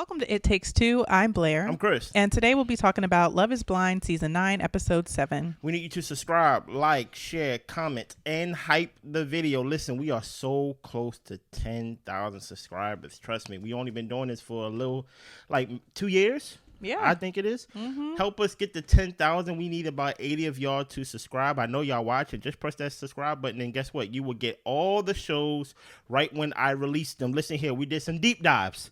Welcome to It Takes Two. I'm Blair. I'm Chris. And today we'll be talking about Love is Blind, Season 9, Episode 7. We need you to subscribe, like, share, comment, and hype the video. Listen, we are so close to 10,000 subscribers. Trust me, we only been doing this for a little, 2 years. Yeah. I think it is. Mm-hmm. Help us get to 10,000. We need about 80 of y'all to subscribe. I know y'all watch it. Just press that subscribe button, and guess what? You will get all the shows right when I release them. Listen here, we did some deep dives.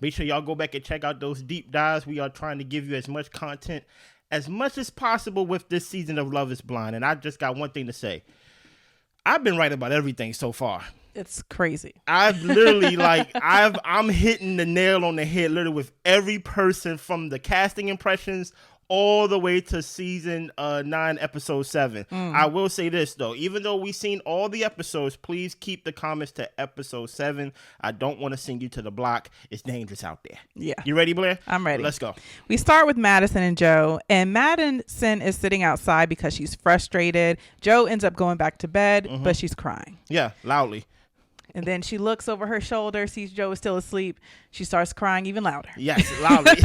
Make sure y'all go back and check out those deep dives. We are trying to give you as much content as much as possible with this season of Love is Blind. And I just got one thing to say. I've been right about everything so far. It's crazy. I've literally I'm hitting the nail on the head literally with every person from the casting impressions all the way to season 9, episode 7. I will say this though, even though we've seen all the episodes, please keep the comments to episode 7. I don't want to send you to the block. It's dangerous out there. Yeah. You ready, Blair? I'm ready. Let's go. We start with Madison and Joe, and Madison is sitting outside because she's frustrated. Joe ends up going back to bed, but she's crying. Yeah, loudly. And then she looks over her shoulder, sees Joe is still asleep. She starts crying even louder. Yes, loudly.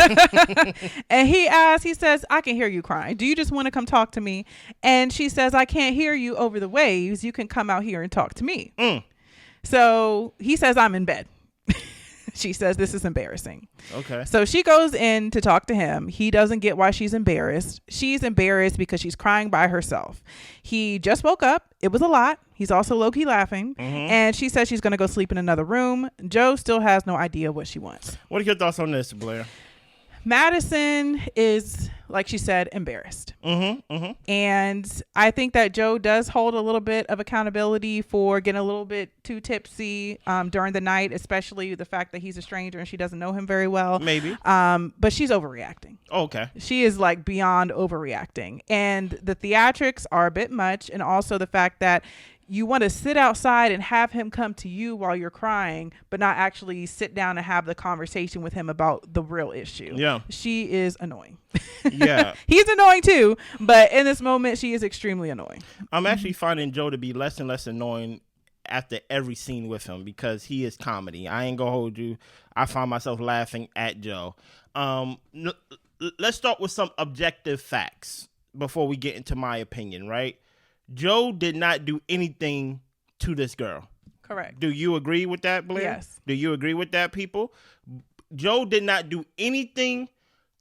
And he says, I can hear you crying. Do you just want to come talk to me? And she says, I can't hear you over the waves. You can come out here and talk to me. So he says, I'm in bed. She says, this is embarrassing. Okay. So she goes in to talk to him. He doesn't get why she's embarrassed. She's embarrassed because she's crying by herself. He just woke up. It was a lot. He's also low-key laughing. And she says she's going to go sleep in another room. Joe still has no idea what she wants. What are your thoughts on this, Blair? Madison is, like she said, embarrassed. And I think that Joe does hold a little bit of accountability for getting a little bit too tipsy during the night, especially the fact that he's a stranger and she doesn't know him very well. Maybe. But she's overreacting. Okay. She is like beyond overreacting. And the theatrics are a bit much. And also the fact that you want to sit outside and have him come to you while you're crying, but not actually sit down and have the conversation with him about the real issue. Yeah. She is annoying. Yeah. He's annoying too, but in this moment, she is extremely annoying. I'm actually finding Joe to be less and less annoying after every scene with him because he is comedy. I ain't gonna hold you. I find myself laughing at Joe. Let's start with some objective facts before we get into my opinion, right? Joe did not do anything to this girl. Correct. Do you agree with that, Blair? Yes. Do you agree with that, people? Joe did not do anything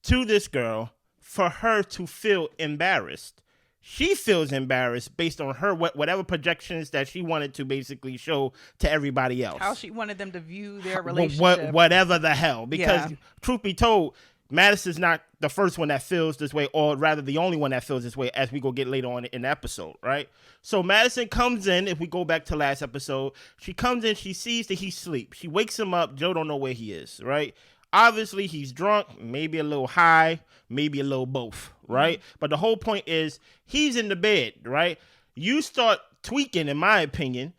to this girl for her to feel embarrassed. She feels embarrassed based on her whatever projections that she wanted to basically show to everybody else. How she wanted them to view their relationship. Whatever the hell. Because truth be told, Madison's not the first one that feels this way, or rather the only one that feels this way, as we go get later on in the episode, right? So Madison comes in, if we go back to last episode, she comes in, she sees that he's asleep. She wakes him up. Joe don't know where he is, right? Obviously, he's drunk, maybe a little high, maybe a little both, right? But the whole point is he's in the bed, right? You start tweaking, in my opinion,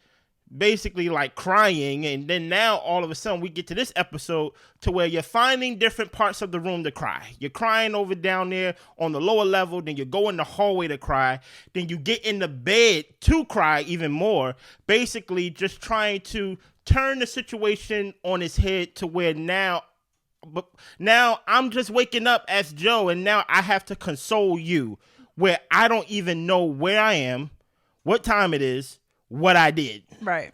basically like crying, and then now all of a sudden we get to this episode to where you're finding different parts of the room to cry. You're crying over down there on the lower level, then you go in the hallway to cry, then you get in the bed to cry even more, basically just trying to turn the situation on its head to where now I'm just waking up as Joe, and now I have to console you where I don't even know where I am, what time it is, what I did. Right.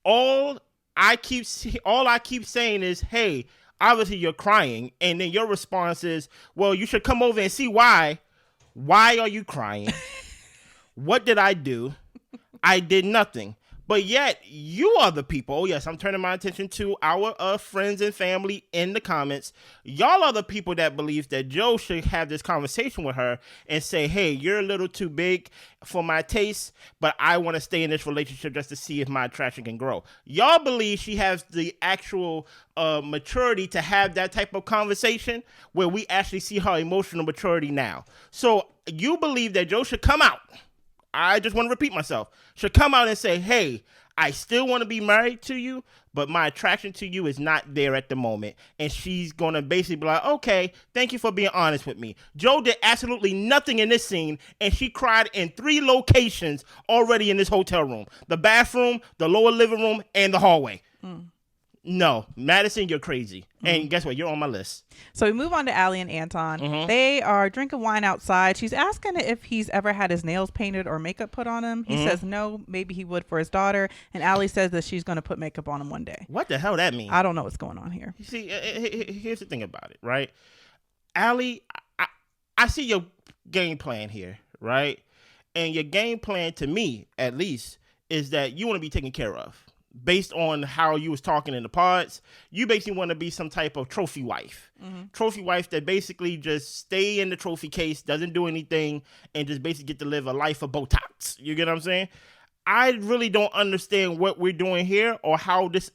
All I keep saying is, hey, obviously you're crying. And then your response is, well, you should come over and see why. Why are you crying? What did I do? I did nothing. But yet, you are the people. Oh, yes, I'm turning my attention to our friends and family in the comments. Y'all are the people that believe that Joe should have this conversation with her and say, hey, you're a little too big for my taste, but I want to stay in this relationship just to see if my attraction can grow. Y'all believe she has the actual maturity to have that type of conversation where we actually see her emotional maturity now. So you believe that Joe should come out. I just want to repeat myself, should come out and say, hey, I still want to be married to you, but my attraction to you is not there at the moment. And she's going to basically be like, okay, thank you for being honest with me. Joe did absolutely nothing in this scene, and she cried in 3 locations already in this hotel room. The bathroom, the lower living room, and the hallway. No, Madison, you're crazy. And guess what? You're on my list. So we move on to Allie and Anton. They are drinking wine outside. She's asking if he's ever had his nails painted or makeup put on him. He says no, maybe he would for his daughter. And Allie says that she's going to put makeup on him one day. What the hell that mean? I don't know what's going on here. You see, here's the thing about it, right? Allie, I see your game plan here, right? And your game plan, to me, at least, is that you want to be taken care of. Based on how you was talking in the pods, you basically want to be some type of trophy wife. Trophy wife that basically just stay in the trophy case, doesn't do anything, and just basically get to live a life of Botox. You get what I'm saying? I really don't understand what we're doing here or how this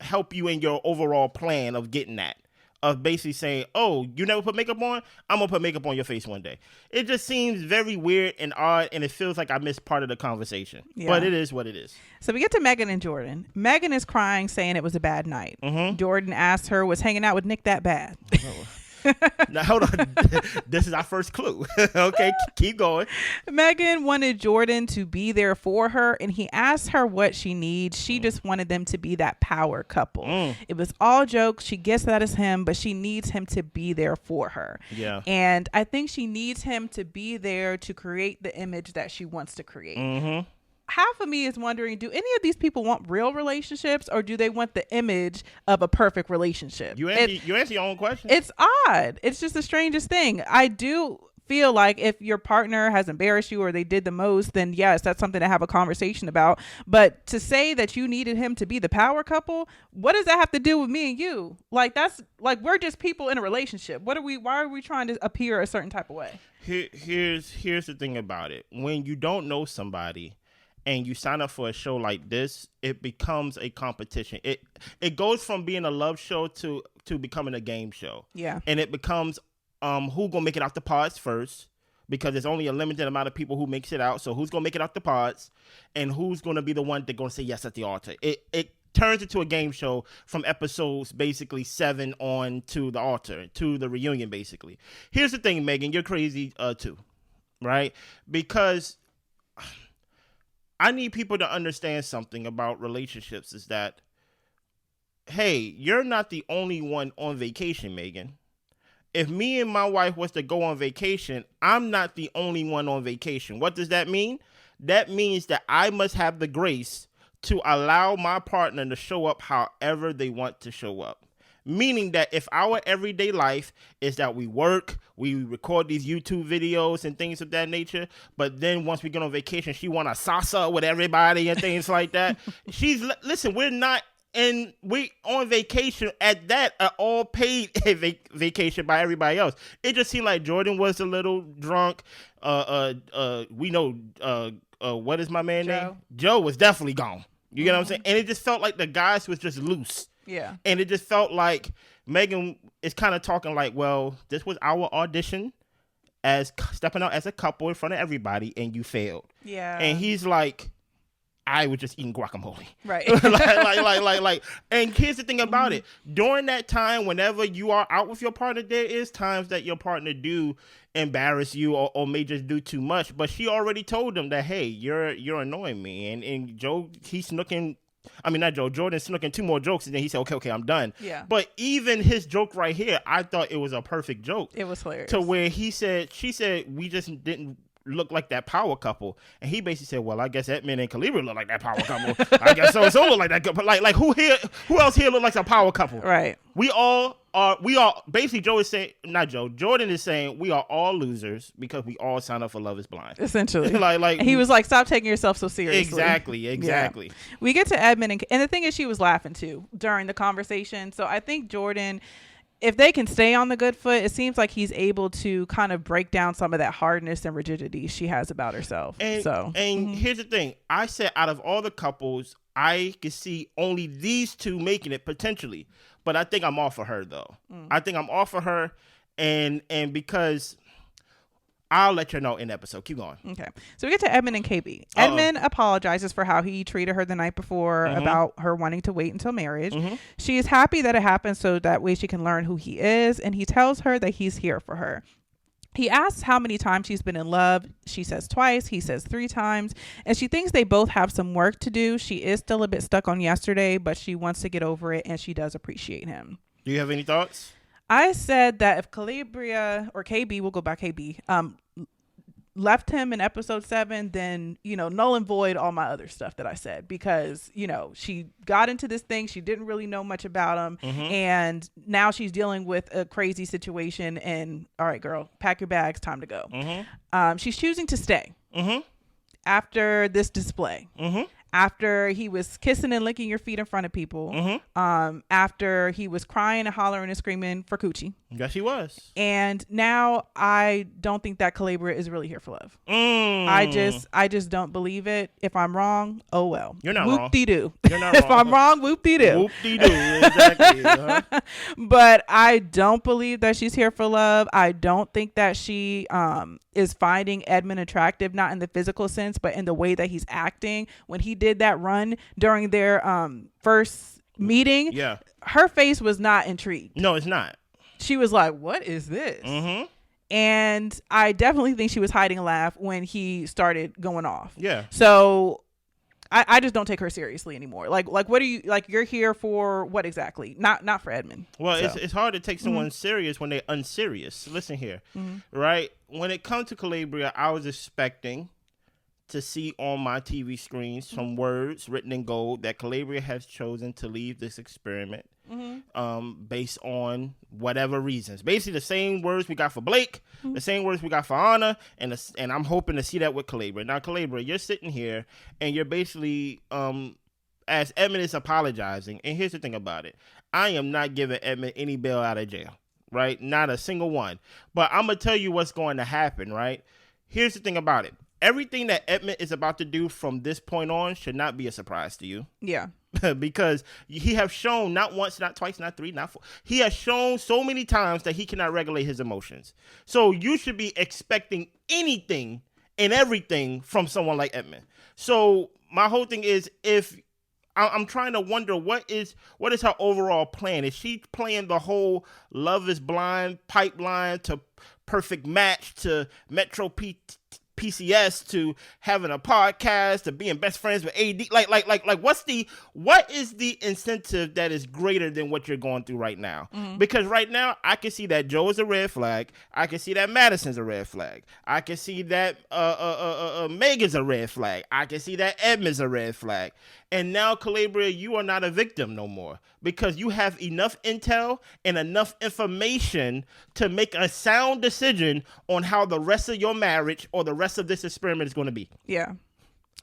help you in your overall plan of getting that. Of basically saying, oh, you never put makeup on? I'm going to put makeup on your face one day. It just seems very weird and odd, and it feels like I missed part of the conversation. Yeah. But it is what it is. So we get to Megan and Jordan. Megan is crying, saying it was a bad night. Jordan asks her, was hanging out with Nick that bad? Now, hold on. This is our first clue. Okay, keep going. Megan wanted Jordan to be there for her, and he asked her what she needs. She just wanted them to be that power couple. It was all jokes. She gets that as him, but she needs him to be there for her. Yeah. And I think she needs him to be there to create the image that she wants to create. Half of me is wondering, do any of these people want real relationships, or do they want the image of a perfect relationship? You answer your own question. It's odd. It's just the strangest thing. I do feel like if your partner has embarrassed you or they did the most, then yes, that's something to have a conversation about. But to say that you needed him to be the power couple, what does that have to do with me and you? Like, that's like, we're just people in a relationship. Why are we trying to appear a certain type of way? Here's the thing about it. When you don't know somebody and you sign up for a show like this, it becomes a competition. It goes from being a love show to becoming a game show. Yeah. And it becomes who gonna make it out the pods first, because there's only a limited amount of people who makes it out. So who's gonna make it out the pods, and who's gonna be the one that's gonna say yes at the altar? It turns into a game show from episodes basically 7 on to the altar, to the reunion basically. Here's the thing, Megan, you're crazy too, right? Because I need people to understand something about relationships, is that, hey, you're not the only one on vacation, Megan. If me and my wife was to go on vacation, I'm not the only one on vacation. What does that mean? That means that I must have the grace to allow my partner to show up however they want to show up. Meaning that if our everyday life is that we work, we record these YouTube videos and things of that nature, but then once we get on vacation, she want to salsa with everybody and things like that. Listen, we're not, and we on vacation at that, all paid vacation by everybody else. It just seemed like Jordan was a little drunk. We know, what is my man name? Joe was definitely gone. You get what I'm saying? And it just felt like the guys was just loose. Yeah. And it just felt like Megan is kind of talking like, well, this was our audition as stepping out as a couple in front of everybody, and you failed. Yeah. And he's like, I was just eating guacamole. Right. like. And here's the thing about it. During that time, whenever you are out with your partner, there is times that your partner do embarrass you or may just do too much. But she already told him that, hey, you're annoying me. And Joe, Jordan snuck in 2 more jokes, and then he said, okay, I'm done. Yeah. But even his joke right here, I thought it was a perfect joke. It was hilarious. To where she said, we just didn't look like that power couple. And he basically said, well, I guess Edmund and Calibra look like that power couple. I guess so look like that couple. Like who else here look like a power couple? Right. We all basically Jordan is saying we are all losers because we all signed up for Love is Blind. Essentially. like he was like, stop taking yourself so seriously. Exactly. Yeah. We get to Edmund, and the thing is, she was laughing too during the conversation. So I think Jordan, if they can stay on the good foot, it seems like he's able to kind of break down some of that hardness and rigidity she has about herself. And here's the thing. I said out of all the couples, I could see only these 2 making it potentially. But I think I'm off of her, though. I think I'm off of her, and because I'll let you know in the episode. Keep going. Okay. So we get to Edmund and KB. Edmund apologizes for how he treated her the night before about her wanting to wait until marriage. She is happy that it happened so that way she can learn who he is, and he tells her that he's here for her. He asks how many times she's been in love. She says twice. He says 3 times. And she thinks they both have some work to do. She is still a bit stuck on yesterday, but she wants to get over it, and she does appreciate him. Do you have any thoughts? I said that if Calabria, or KB, we'll go back KB, left him in episode 7, then, null and void all my other stuff that I said, because, she got into this thing. She didn't really know much about him. And now she's dealing with a crazy situation, and all right, girl, pack your bags, time to go. She's choosing to stay after this display. After he was kissing and licking your feet in front of people. After he was crying and hollering and screaming for coochie. Yes, he was. And now I don't think that Calabria is really here for love. I just don't believe it. If I'm wrong, oh well. You're not wrong. Whoop-de-doo. You're not wrong. If I'm wrong, whoop-de-doo. Whoop-de-doo, exactly. But I don't believe that she's here for love. I don't think that she is finding Edmund attractive, not in the physical sense, but in the way that he's acting. When he did that run during their first meeting, her face was not intrigued. No, it's not. She was like, what is this? And I definitely think she was hiding a laugh when he started going off. Yeah. So I just don't take her seriously anymore. Like what are you, like, you're here for what exactly? Not for Edmund. Well, so it's hard to take someone serious when they're unserious. Listen here, right? When it comes to Calabria, I was expecting to see on my TV screen some words written in gold that Calabria has chosen to leave this experiment based on whatever reasons. Basically, the same words we got for Blake, the same words we got for Anna, and I'm hoping to see that with Calabria. Now, Calabria, you're sitting here and you're basically, as Edmund is apologizing, and here's the thing about it. I am not giving Edmund any bail out of jail, right? Not a single one. But I'm going to tell you what's going to happen, right? Here's the thing about it. Everything that Edmund is about to do from this point on should not be a surprise to you. Yeah. Because he has shown not once, not twice, not 3, not 4. He has shown so many times that he cannot regulate his emotions. So you should be expecting anything and everything from someone like Edmund. So my whole thing is, if I'm trying to wonder what is her overall plan? Is she playing the whole Love is Blind pipeline to Perfect Match to Metro PCS to having a podcast to being best friends with AD? Like what is the incentive that is greater than what you're going through right now? Because right now I can see that Joe is a red flag. I can see that Madison's a red flag. I can see that Megan's a red flag. I can see that Edmund's a red flag. And now, Calabria, you are not a victim no more, because you have enough intel and enough information to make a sound decision on how the rest of your marriage or the rest of this experiment is going to be. Yeah.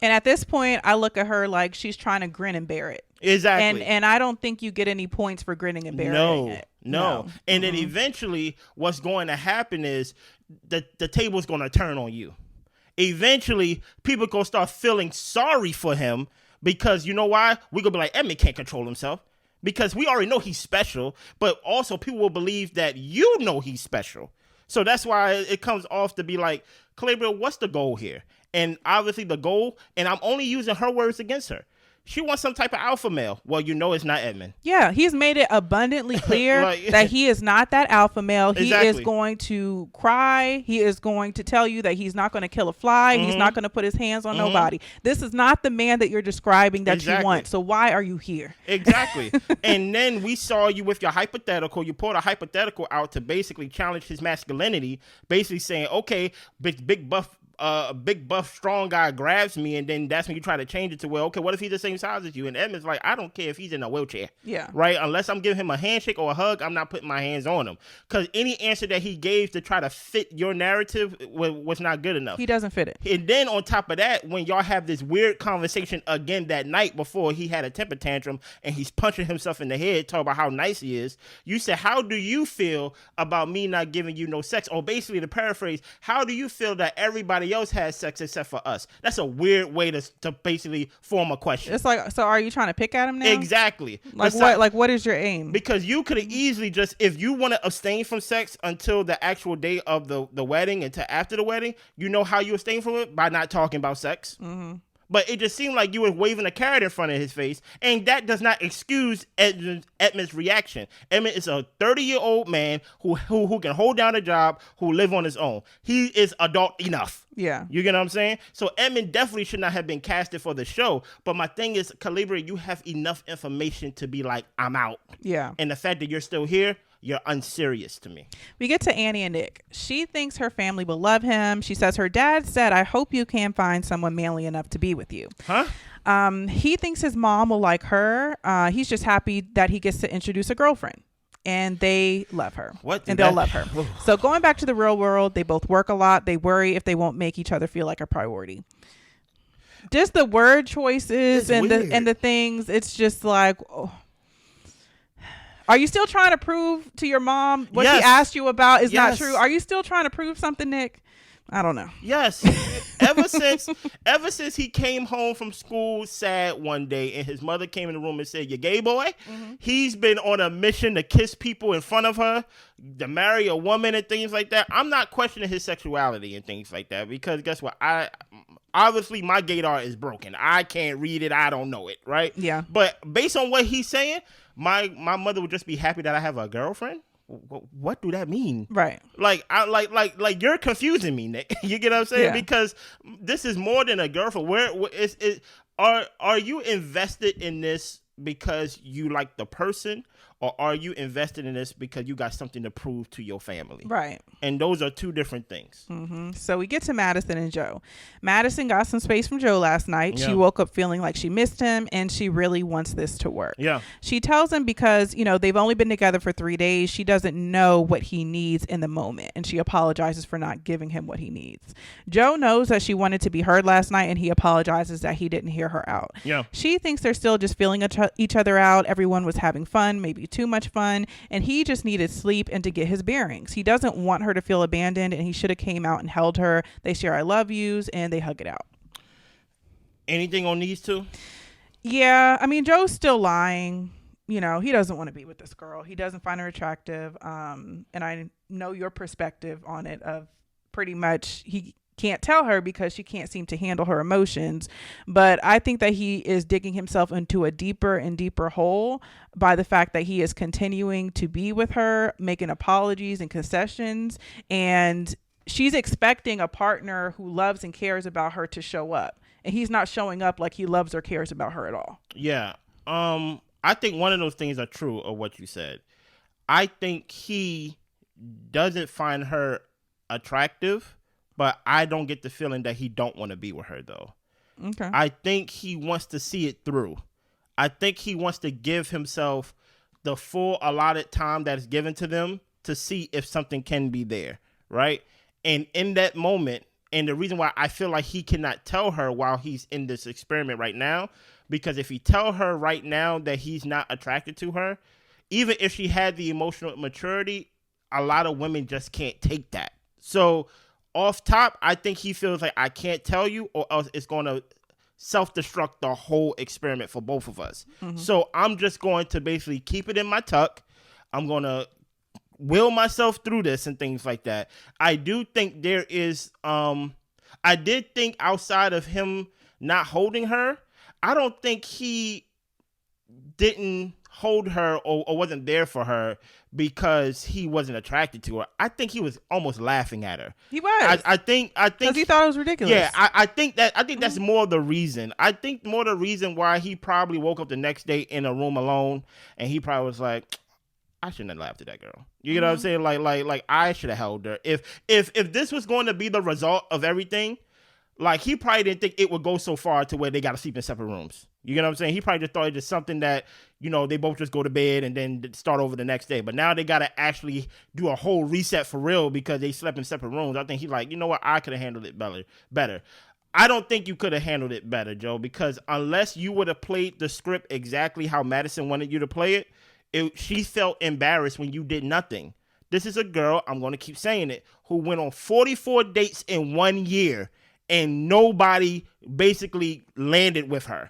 And at this point, I look at her like she's trying to grin and bear it. Exactly. And I don't think you get any points for grinning and bearing it. No. And then eventually what's going to happen is the table's going to turn on you. Eventually, people going to start feeling sorry for him. Because you know why? We're going to be like, Edmund can't control himself. Because we already know he's special. But also people will believe that you know he's special. So that's why it comes off to be like, Calabria, what's the goal here? And obviously the goal, and I'm only using her words against her. She wants some type of alpha male. Well, you know it's not Edmund. Yeah, he's made it abundantly clear that he is not that alpha male. Exactly. He is going to cry. He is going to tell you that he's not going to kill a fly. He's not going to put his hands on nobody. This is not the man that you're describing that you want. So why are you here? Exactly. And then we saw you with your hypothetical. You pulled a hypothetical out to basically challenge his masculinity, basically saying, okay, big buff a big buff strong guy grabs me, and then that's when you try to change it to, well, okay, what if he's the same size as you? And Edmund's like, I don't care if he's in a wheelchair. Yeah. Right? Unless I'm giving him a handshake or a hug, I'm not putting my hands on him. Because any answer that he gave to try to fit your narrative was not good enough. He doesn't fit it. And then on top of that, when y'all have this weird conversation again that night before he had a temper tantrum and he's punching himself in the head, talking about how nice he is, you said, how do you feel about me not giving you no sex? Or basically, to paraphrase, how do you feel that everybody else has sex except for us? That's a weird way to basically form a question. It's like, so are you trying to pick at him now? Exactly. Like what? Like what is your aim? Because you could have easily just, if you want to abstain from sex until the actual day of the wedding, until after the wedding, you know how you abstain from it? By not talking about sex. Mm-hmm. but it just seemed like you were waving a carrot in front of his face, and that does not excuse Edmund's reaction. Edmund is a 30-year-old man who can hold down a job, who live on his own. He is adult enough. Yeah. You get what I'm saying? So Edmund definitely should not have been casted for the show. But my thing is, Calibra, you have enough information to be like, I'm out. Yeah. And the fact that you're still here, you're unserious to me. We get to Annie and Nick. She thinks her family will love him. She says her dad said, I hope you can find someone manly enough to be with you. Huh? He thinks his mom will like her. He's just happy that he gets to introduce a girlfriend. And they love her. And they'll love her. So going back to the real world, they both work a lot. They worry if they won't make each other feel like a priority. Just the word choices and the things, it's just like... Oh. Are you still trying to prove to your mom what she asked you about is not true? Are you still trying to prove something, Nick? I don't know. Yes. ever since he came home from school sad one day and his mother came in the room and said, "You gay boy?" Mm-hmm. He's been on a mission to kiss people in front of her, to marry a woman and things like that. I'm not questioning his sexuality and things like that, because guess what? Obviously my gaydar is broken. I can't read it. I don't know it. Right? Yeah. But based on what he's saying, my mother would just be happy that I have a girlfriend. What do that mean? Right. Like you're confusing me, Nick. You get what I'm saying? Yeah. Because this is more than a girlfriend. Are you invested in this because you like the person, or are you invested in this because you got something to prove to your family? Right. And those are two different things. Mm-hmm. So we get to Madison and Joe. Madison got some space from Joe last night. Yeah. She woke up feeling like she missed him, and she really wants this to work. Yeah. She tells him because, they've only been together for 3 days. She doesn't know what he needs in the moment, and she apologizes for not giving him what he needs. Joe knows that she wanted to be heard last night, and he apologizes that he didn't hear her out. Yeah. She thinks they're still just feeling each other out. Everyone was having fun, maybe too much fun, and he just needed sleep and to get his bearings. He doesn't want her to feel abandoned, and he should have came out and held her. They share I love yous, and they hug it out. Anything on these two? Yeah, I mean, Joe's still lying. He doesn't want to be with this girl. He doesn't find her attractive. And I know your perspective on it of pretty much he can't tell her because she can't seem to handle her emotions. But I think that he is digging himself into a deeper and deeper hole by the fact that he is continuing to be with her, making apologies and concessions, and she's expecting a partner who loves and cares about her to show up, and he's not showing up like he loves or cares about her at all. Yeah. I think one of those things are true of what you said. I think he doesn't find her attractive, but I don't get the feeling that he don't want to be with her, though. Okay. I think he wants to see it through. I think he wants to give himself the full allotted time that is given to them to see if something can be there, right? And in that moment, and the reason why I feel like he cannot tell her while he's in this experiment right now, because if he tell her right now that he's not attracted to her, even if she had the emotional maturity, a lot of women just can't take that. So off top, I think he feels like I can't tell you or else it's going to self-destruct the whole experiment for both of us. Mm-hmm. So I'm just going to basically keep it in my tuck. I'm going to will myself through this and things like that. I do think there is, I did think outside of him not holding her, I don't think he didn't hold her or wasn't there for her because he wasn't attracted to her. I think he was almost laughing at her. He was. I think because he thought it was ridiculous. Yeah, I think that's more the reason. I think more the reason why he probably woke up the next day in a room alone and he probably was like, I shouldn't have laughed at that girl. You know what I'm saying? Like I should have held her. If this was going to be the result of everything, like he probably didn't think it would go so far to where they got to sleep in separate rooms. You know what I'm saying? He probably just thought it was something that, they both just go to bed and then start over the next day. But now they got to actually do a whole reset for real because they slept in separate rooms. I think he's like, you know what? I could have handled it better. I don't think you could have handled it better, Joe, because unless you would have played the script exactly how Madison wanted you to play it, she felt embarrassed when you did nothing. This is a girl, I'm going to keep saying it, who went on 44 dates in 1 year and nobody basically landed with her.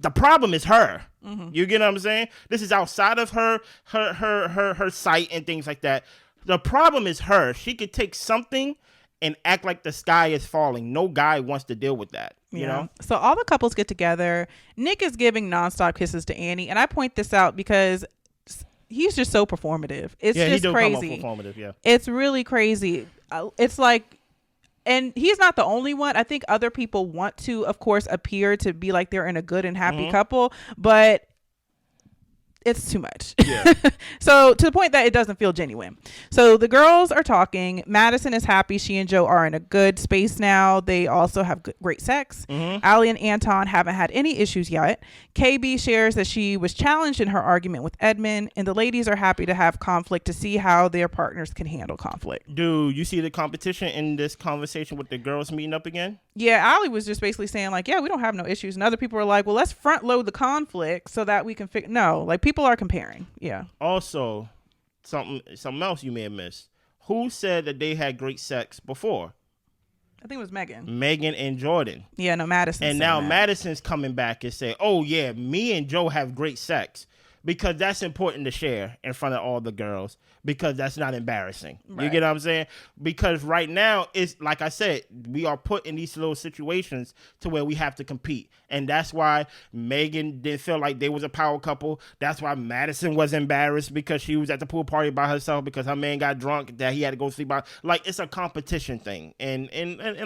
The problem is her. Mm-hmm. You get what I'm saying? This is outside of her sight and things like that. The problem is her. She could take something and act like the sky is falling. No guy wants to deal with that. You know? So all the couples get together. Nick is giving nonstop kisses to Annie. And I point this out because he's just so performative. It's just crazy. Come off performative, yeah. It's really crazy. It's like, and he's not the only one. I think other people want to, of course, appear to be like they're in a good and happy couple, but it's too much. Yeah. So to the point that it doesn't feel genuine. So the girls are talking. Madison is happy she and Joe are in a good space now. They also have great sex. Allie and Anton haven't had any issues yet. KB shares that she was challenged in her argument with Edmund, and the ladies are happy to have conflict to see how their partners can handle conflict. Dude, you see the competition in this conversation with the girls meeting up again? Yeah, Allie was just basically saying like, yeah, we don't have no issues. And other people were like, well, let's front load the conflict so that we can No, like people are comparing. Yeah. Also, something else you may have missed. Who said that they had great sex before? I think it was Megan. Megan and Jordan. Yeah, no, Madison. And now Madison's coming back and saying, oh, yeah, me and Joe have great sex. Because that's important to share in front of all the girls. Because that's not embarrassing. Right. You get what I'm saying? Because right now, it's like I said, we are put in these little situations to where we have to compete. And that's why Megan didn't feel like they was a power couple. That's why Madison was embarrassed because she was at the pool party by herself because her man got drunk that he had to go sleep by. Like, it's a competition thing. And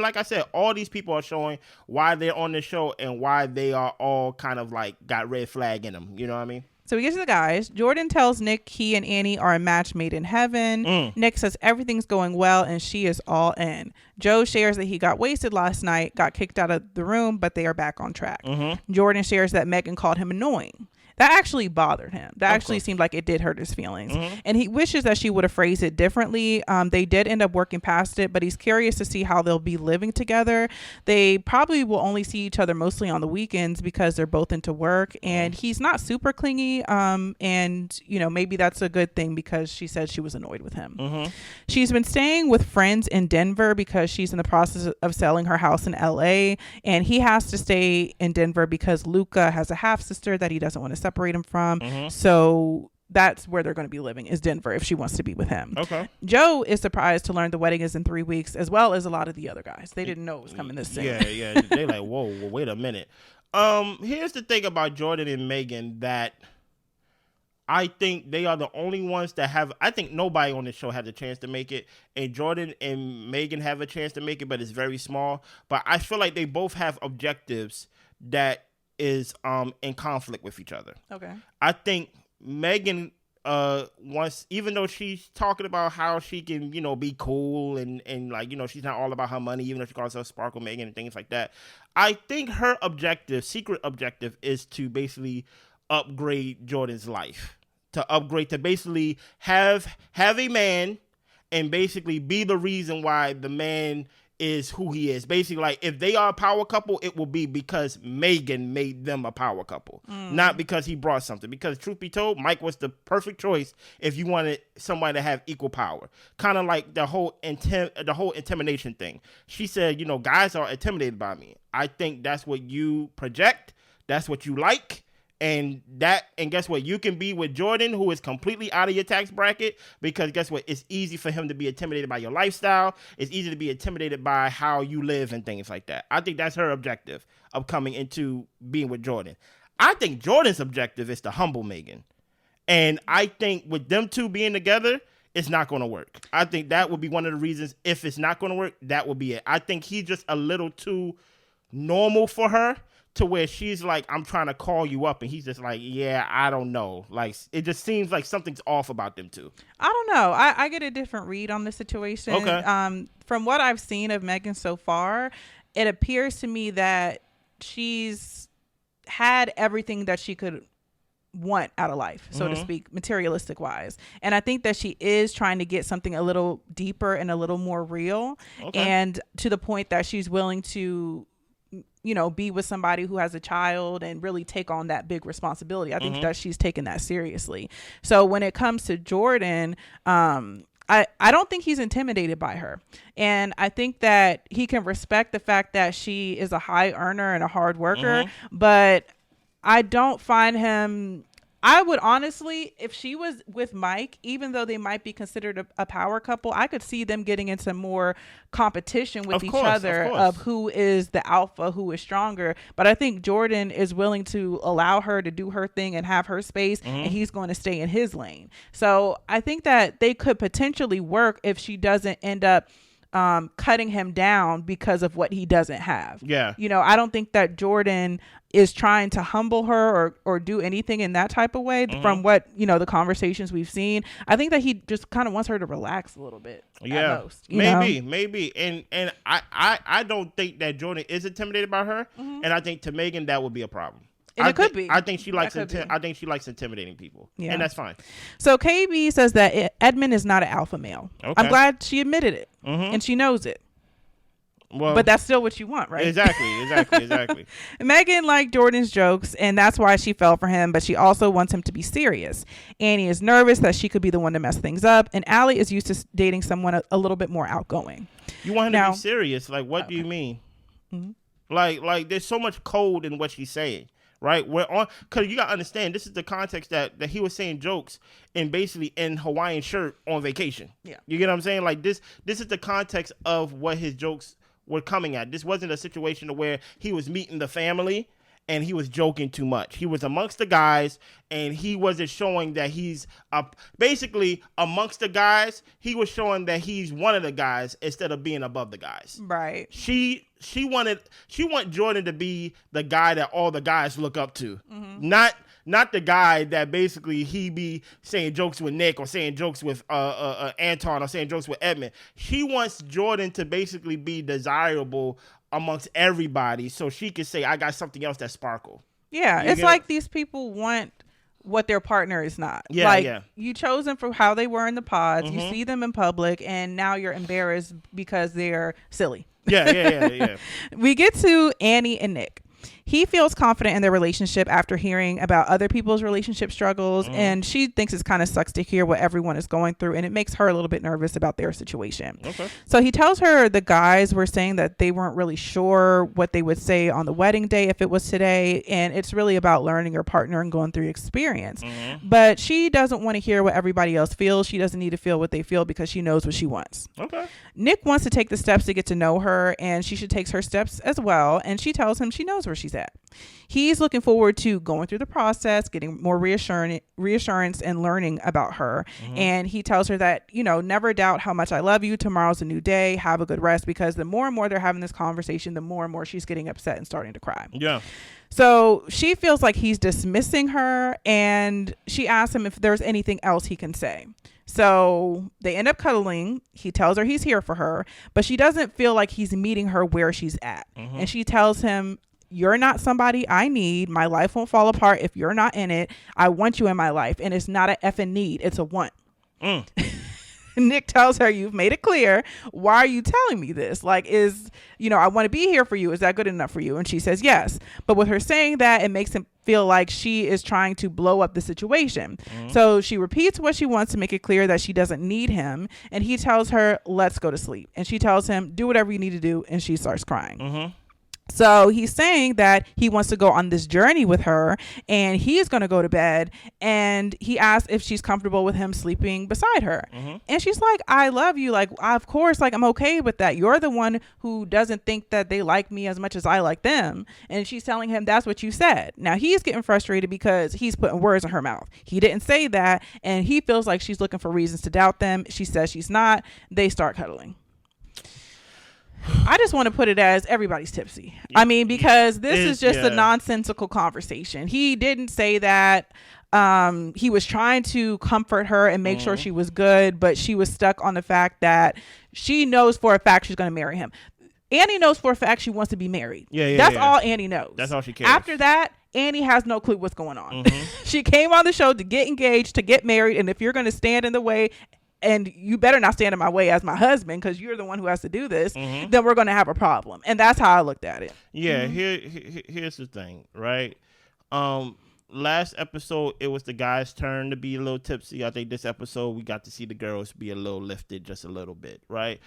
like I said, all these people are showing why they're on the show and why they are all kind of like got red flag in them. You know what I mean? So we get to the guys. Jordan tells Nick he and Annie are a match made in heaven. Nick says everything's going well and she is all in. Joe shares that he got wasted last night, got kicked out of the room, but they are back on track. Jordan shares that Megan called him annoying. That actually bothered him. That actually seemed like it did hurt his feelings. And he wishes that she would have phrased it differently. They did end up working past it, but he's curious to see how they'll be living together. They probably will only see each other mostly on the weekends because they're both into work. And he's not super clingy. And, you know, maybe that's a good thing because she said she was annoyed with him. She's been staying with friends in Denver because she's in the process of selling her house in LA. And he has to stay in Denver because Luca has a half sister that he doesn't want to separate him from. So that's where they're going to be living, is Denver, if she wants to be with him. Okay. Joe is surprised to learn the wedding is in 3 weeks, as well as a lot of the other guys. They didn't know it was coming this soon. Yeah. They're like, whoa, wait a minute. Here's the thing about Jordan and Megan that I think they are the only ones that have. I think nobody on the show had a chance to make it, and Jordan and Megan have a chance to make it, but it's very small. But I feel like they both have objectives that is in conflict with each other. Okay. I think Megan wants, even though she's talking about how she can, you know, be cool and like, you know, she's not all about her money, even though she calls herself Sparkle Megan and things like that. I think her secret objective is to basically upgrade Jordan's life. To upgrade, to basically have a man and basically be the reason why the man is who he is. Basically, like, if they are a power couple, it will be because Megan made them a power couple, not because he brought something. Because truth be told, Mike was the perfect choice if you wanted somebody to have equal power. Kind of like the whole intimidation thing. She said, you know, guys are intimidated by me. I think that's what you project. That's what you like. And guess what? You can be with Jordan, who is completely out of your tax bracket, because guess what? It's easy for him to be intimidated by your lifestyle. It's easy to be intimidated by how you live and things like that. I think that's her objective of coming into being with Jordan. I think Jordan's objective is to humble Megan. And I think with them two being together, it's not going to work. I think that would be one of the reasons. If it's not going to work, that would be it. I think he's just a little too normal for her, to where she's like, I'm trying to call you up, and he's just like, yeah, I don't know. Like, it just seems like something's off about them two. I don't know. I get a different read on the situation. Okay. From what I've seen of Megan so far, it appears to me that she's had everything that she could want out of life, so to speak, materialistic wise. And I think that she is trying to get something a little deeper and a little more real. Okay. And to the point that she's willing to, you know, be with somebody who has a child and really take on that big responsibility. I think that she's taken that seriously. So when it comes to Jordan, I don't think he's intimidated by her. And I think that he can respect the fact that she is a high earner and a hard worker, but I don't find him I would honestly, if she was with Mike, even though they might be considered a power couple, I could see them getting into more competition with each other of who is the alpha, who is stronger. But I think Jordan is willing to allow her to do her thing and have her space, and he's going to stay in his lane. So I think that they could potentially work if she doesn't end up cutting him down because of what he doesn't have. Yeah. You know, I don't think that Jordan is trying to humble her or do anything in that type of way from what, you know, the conversations we've seen. I think that he just kind of wants her to relax a little bit. Yeah. At most, maybe. And I don't think that Jordan is intimidated by her. And I think to Megan that would be a problem. And it could be. I think she likes intimidating people. Yeah. And that's fine. So KB says that Edmund is not an alpha male. Okay. I'm glad she admitted it. And she knows it. Well, but that's still what you want, right? Exactly. Megan liked Jordan's jokes, and that's why she fell for him, but she also wants him to be serious. Annie is nervous that she could be the one to mess things up, and Allie is used to dating someone a little bit more outgoing. You want him to be serious? Like, what do you mean? Like, there's so much code in what she's saying. Right, we're on because you gotta understand this is the context that he was saying jokes and basically in Hawaiian shirt on vacation. Yeah, you get what I'm saying? Like this is the context of what his jokes were coming at. This wasn't a situation where he was meeting the family and he was joking too much. He was amongst the guys and he wasn't showing that he's basically amongst the guys. He was showing that he's one of the guys instead of being above the guys. Right. She wanted Jordan to be the guy that all the guys look up to, not the guy that basically he be saying jokes with Nick or saying jokes with Anton or saying jokes with Edmund. She wants Jordan to basically be desirable amongst everybody, so she can say, "I got something else that sparkle." Yeah, it's like these people want what their partner is not. Yeah, you chose them for how they were in the pods. You see them in public, and now you're embarrassed because they're silly. Yeah. We get to Annie and Nick. He feels confident in their relationship after hearing about other people's relationship struggles, and she thinks it kind of sucks to hear what everyone is going through, and it makes her a little bit nervous about their situation. Okay. So he tells her the guys were saying that they weren't really sure what they would say on the wedding day if it was today, and it's really about learning your partner and going through experience. But she doesn't want to hear what everybody else feels. She doesn't need to feel what they feel because she knows what she wants. Okay. Nick wants to take the steps to get to know her, and she should take her steps as well, and she tells him she knows where she's at. He's looking forward to going through the process, getting more reassurance and learning about her. And he tells her that, you know, never doubt how much I love you. Tomorrow's a new day. Have a good rest, because the more and more they're having this conversation, the more and more she's getting upset and starting to cry. Yeah. So she feels like he's dismissing her, and she asks him if there's anything else he can say. So they end up cuddling. He tells her he's here for her, but she doesn't feel like he's meeting her where she's at. And she tells him, "You're not somebody I need. My life won't fall apart if you're not in it. I want you in my life, and it's not an effing need. It's a want." Nick tells her, "You've made it clear. Why are you telling me this? Like, I want to be here for you. Is that good enough for you?" And she says yes. But with her saying that, it makes him feel like she is trying to blow up the situation. So she repeats what she wants to make it clear that she doesn't need him. And he tells her, "Let's go to sleep." And she tells him, "Do whatever you need to do." And she starts crying. So he's saying that he wants to go on this journey with her, and he's going to go to bed, and he asks if she's comfortable with him sleeping beside her. And she's like, "I love you. Like, of course, like, I'm okay with that. You're the one who doesn't think that they like me as much as I like them." And she's telling him that's what you said. Now he's getting frustrated because he's putting words in her mouth. He didn't say that, and he feels like she's looking for reasons to doubt them. She says she's not. They start cuddling. I just want to put it as everybody's tipsy. I mean, because this is just a nonsensical conversation. He didn't say that. He was trying to comfort her and make sure she was good, but she was stuck on the fact that she knows for a fact she's going to marry him. Annie knows for a fact she wants to be married. That's all Annie knows. That's all she cares. After that, Annie has no clue what's going on. She came on the show to get engaged, to get married, and if you're going to stand in the way, and you better not stand in my way as my husband, because you're the one who has to do this, then we're going to have a problem. And that's how I looked at it. Yeah, here's the thing, right? Last episode, it was the guy's turn to be a little tipsy. I think this episode, we got to see the girls be a little lifted just a little bit, right?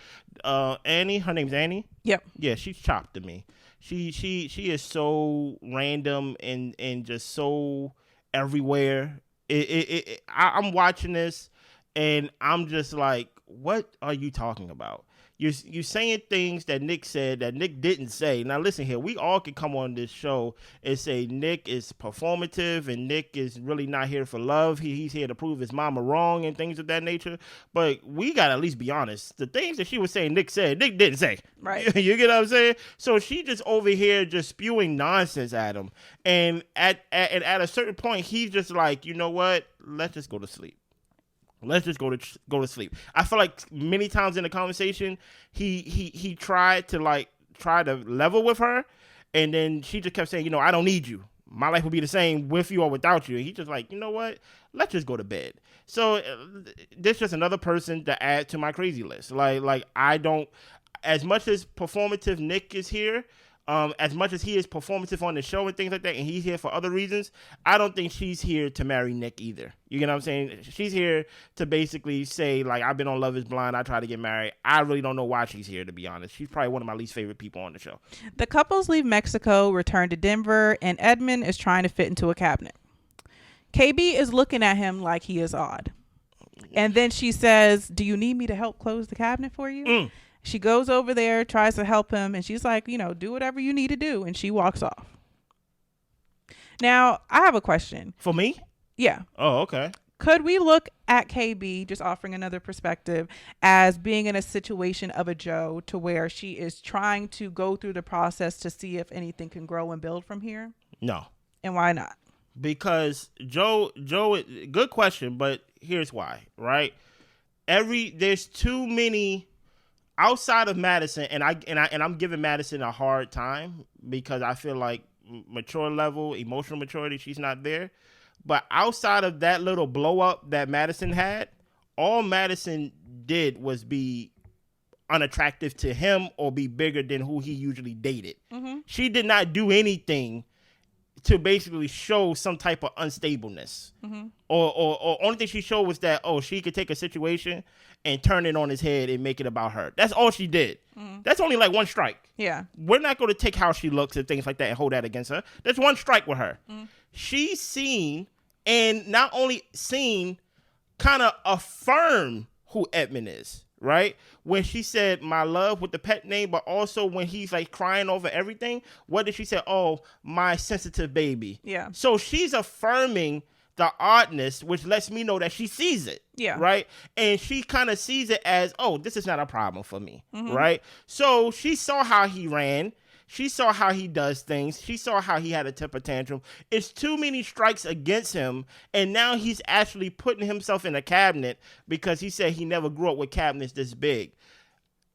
Annie, her name's Annie? Yep. Yeah, she's chopped to me. She is so random and just so everywhere. I'm watching this, and I'm just like, what are you talking about? You're saying things that Nick said that Nick didn't say. Now listen here, we all can come on this show and say Nick is performative and Nick is really not here for love. He's here to prove his mama wrong and things of that nature. But we gotta at least be honest. The things that she was saying Nick said, Nick didn't say. Right. You get what I'm saying? So she just over here just spewing nonsense at him. And at a certain point, he's just like, you know what? Let's just go to sleep. Let's just go to sleep. I feel like many times in the conversation, he tried to level with her, and then she just kept saying, I don't need you. My life will be the same with you or without you. And he's just like, you know what? Let's just go to bed. So this is just another person to add to my crazy list. Like I don't, as much as performative Nick is here, as much as he is performative on the show and things like that, and he's here for other reasons, I don't think she's here to marry Nick either. You get what I'm saying? She's here to basically say, like, I've been on Love is Blind, I tried to get married. I really don't know why she's here, to be honest. She's probably one of my least favorite people on the show. The couples leave Mexico, return to Denver, and Edmund is trying to fit into a cabinet. KB is looking at him like he is odd. And then she says, do you need me to help close the cabinet for you? She goes over there, tries to help him, and she's like, do whatever you need to do. And she walks off. Now, I have a question. For me? Yeah. Oh, okay. Could we look at KB, just offering another perspective, as being in a situation of a Joe to where she is trying to go through the process to see if anything can grow and build from here? No. And why not? Because Joe, good question, but here's why, right? There's too many... Outside of Madison, and I'm giving Madison a hard time because I feel like mature level, emotional maturity, she's not there. But outside of that little blow up that Madison had, all Madison did was be unattractive to him or be bigger than who he usually dated. Mm-hmm. She did not do anything to basically show some type of unstableness. Mm-hmm. Or only thing she showed was that, she could take a situation and turn it on his head and make it about her. That's all she did. Mm-hmm. That's only like one strike. Yeah. We're not going to take how she looks and things like that and hold that against her. That's one strike with her. Mm-hmm. She's seen, and not only seen, kind of affirm who Edmund is, right? When she said my love with the pet name, but also when he's like crying over everything, what did she say? Oh, my sensitive baby. Yeah. So she's affirming the oddness, which lets me know that she sees it. Yeah. Right. And she kind of sees it as, this is not a problem for me. Mm-hmm. Right. So she saw how he ran. She saw how he does things. She saw how he had a temper tantrum. It's too many strikes against him. And now he's actually putting himself in a cabinet because he said he never grew up with cabinets this big.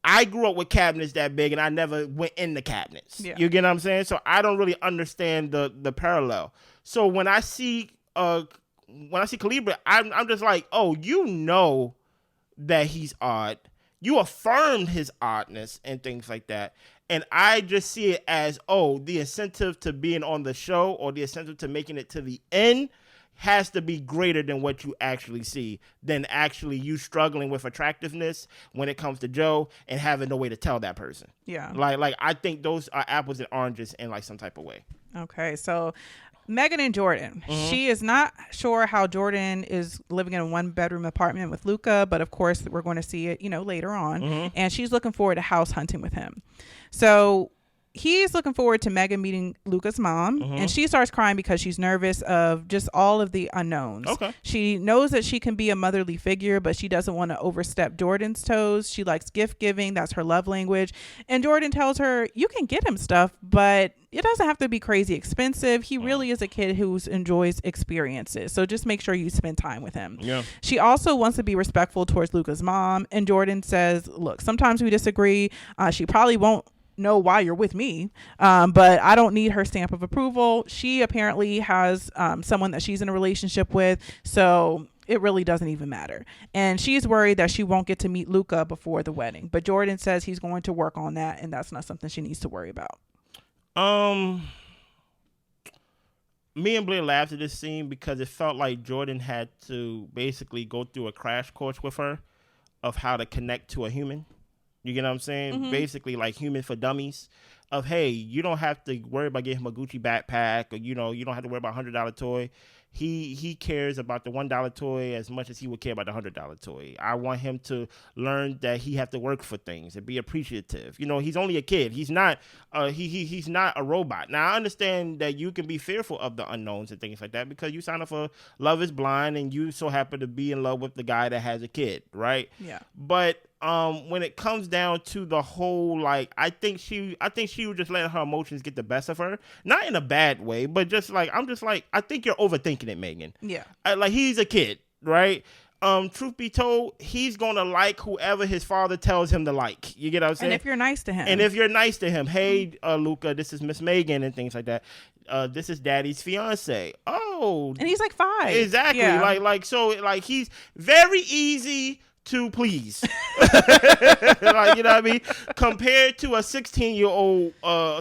I grew up with cabinets that big and I never went in the cabinets. Yeah. You get what I'm saying? So I don't really understand the parallel. So when I see Calibra, I'm just like, you know that he's odd. You affirmed his oddness and things like that. And I just see it as, the incentive to being on the show or the incentive to making it to the end has to be greater than what you actually see, than actually you struggling with attractiveness when it comes to Joe and having no way to tell that person. Yeah. Like I think those are apples and oranges in like some type of way. Okay, so Megan and Jordan. Mm-hmm. She is not sure how Jordan is living in a 1-bedroom apartment with Luca, but of course we're going to see it, later on. Mm-hmm. And she's looking forward to house hunting with him. So he's looking forward to Megan meeting Luca's mom, mm-hmm. and she starts crying because she's nervous of just all of the unknowns. Okay. She knows that she can be a motherly figure, but she doesn't want to overstep Jordan's toes. She likes gift giving. That's her love language. And Jordan tells her, you can get him stuff, but it doesn't have to be crazy expensive. He really is a kid who enjoys experiences. So just make sure you spend time with him. Yeah. She also wants to be respectful towards Luca's mom. And Jordan says, look, sometimes we disagree. She probably won't know why you're with me, but I don't need her stamp of approval. She apparently has someone that she's in a relationship with, so it really doesn't even matter. And she's worried that she won't get to meet Luca before the wedding, but Jordan says he's going to work on that, and that's not something she needs to worry about. Me and Blair laughed at this scene because it felt like Jordan had to basically go through a crash course with her of how to connect to a human. You get what I'm saying? Mm-hmm. Basically, like Human for Dummies. of, hey, you don't have to worry about getting him a Gucci backpack, or you don't have to worry about $100 toy. He cares about the $1 toy as much as he would care about the $100 toy. I want him to learn that he have to work for things and be appreciative. He's only a kid. He's not he's not a robot. Now I understand that you can be fearful of the unknowns and things like that because you sign up for Love is Blind and you so happen to be in love with the guy that has a kid, right? Yeah. But when it comes down to the whole, like, I think she was just letting her emotions get the best of her, not in a bad way, but just like, I'm just like, I think you're overthinking it, Megan. Yeah. Like, he's a kid, right? Truth be told, he's gonna like whoever his father tells him to like. You get what I'm saying? And if you're nice to him. Hey, Luca, this is Miss Megan and things like that. This is Daddy's fiance. Oh, and he's like 5. Exactly. Yeah. So he's very easy to please. Like, you know what I mean? Compared to a 16-year-old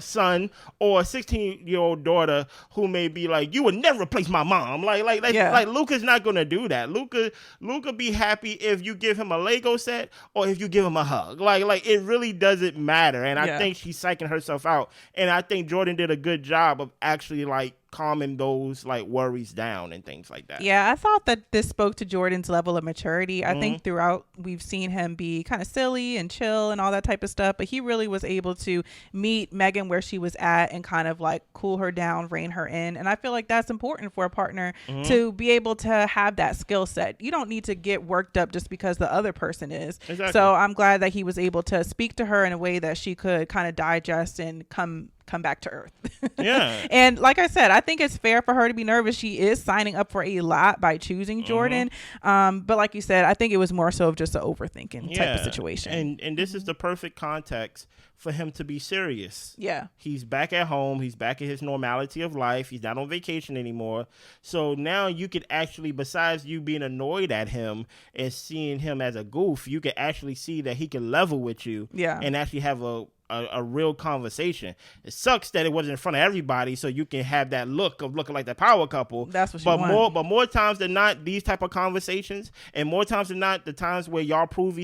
son or a 16-year-old daughter who may be like, you would never replace my mom. Like Luca's not gonna do that. Luca be happy if you give him a Lego set or if you give him a hug. Like it really doesn't matter. And I think she's psyching herself out. And I think Jordan did a good job of actually like calming those like worries down and things like that. Yeah, I thought that this spoke to Jordan's level of maturity. I think throughout we've seen him be kind of silly and chill and all that type of stuff, but he really was able to meet Megan where she was at and kind of like cool her down, rein her in. And I feel like that's important for a partner to be able to have that skill set. You don't need to get worked up just because the other person is. Exactly. So I'm glad that he was able to speak to her in a way that she could kind of digest and come back to earth. Yeah. And like I said, I think it's fair for her to be nervous. She is signing up for a lot by choosing Jordan. But like you said, I think it was more so of just an overthinking type of situation. And this is the perfect context for him to be serious. Yeah. He's back at home. He's back in his normality of life. He's not on vacation anymore. So now you could actually, besides you being annoyed at him and seeing him as a goof, you could actually see that he can level with you and actually have a real conversation. It sucks that it wasn't in front of everybody, so you can have that look of looking like the power couple. That's what you want. But more times than not, these type of conversations, and more times than not, the times where y'all prove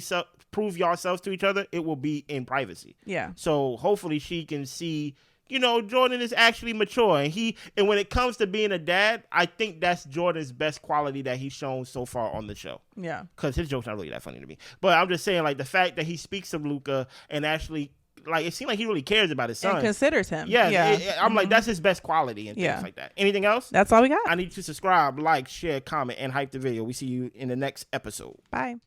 yourselves to each other, it will be in privacy. Yeah. So hopefully she can see, Jordan is actually mature, and when it comes to being a dad, I think that's Jordan's best quality that he's shown so far on the show. Yeah. Because his joke's not really that funny to me. But I'm just saying, like, the fact that he speaks of Luca and actually, like, it seems like he really cares about his son. And considers him. Yeah. I'm like, that's his best quality and things like that. Anything else? That's all we got. I need you to subscribe, like, share, comment, and hype the video. We see you in the next episode. Bye.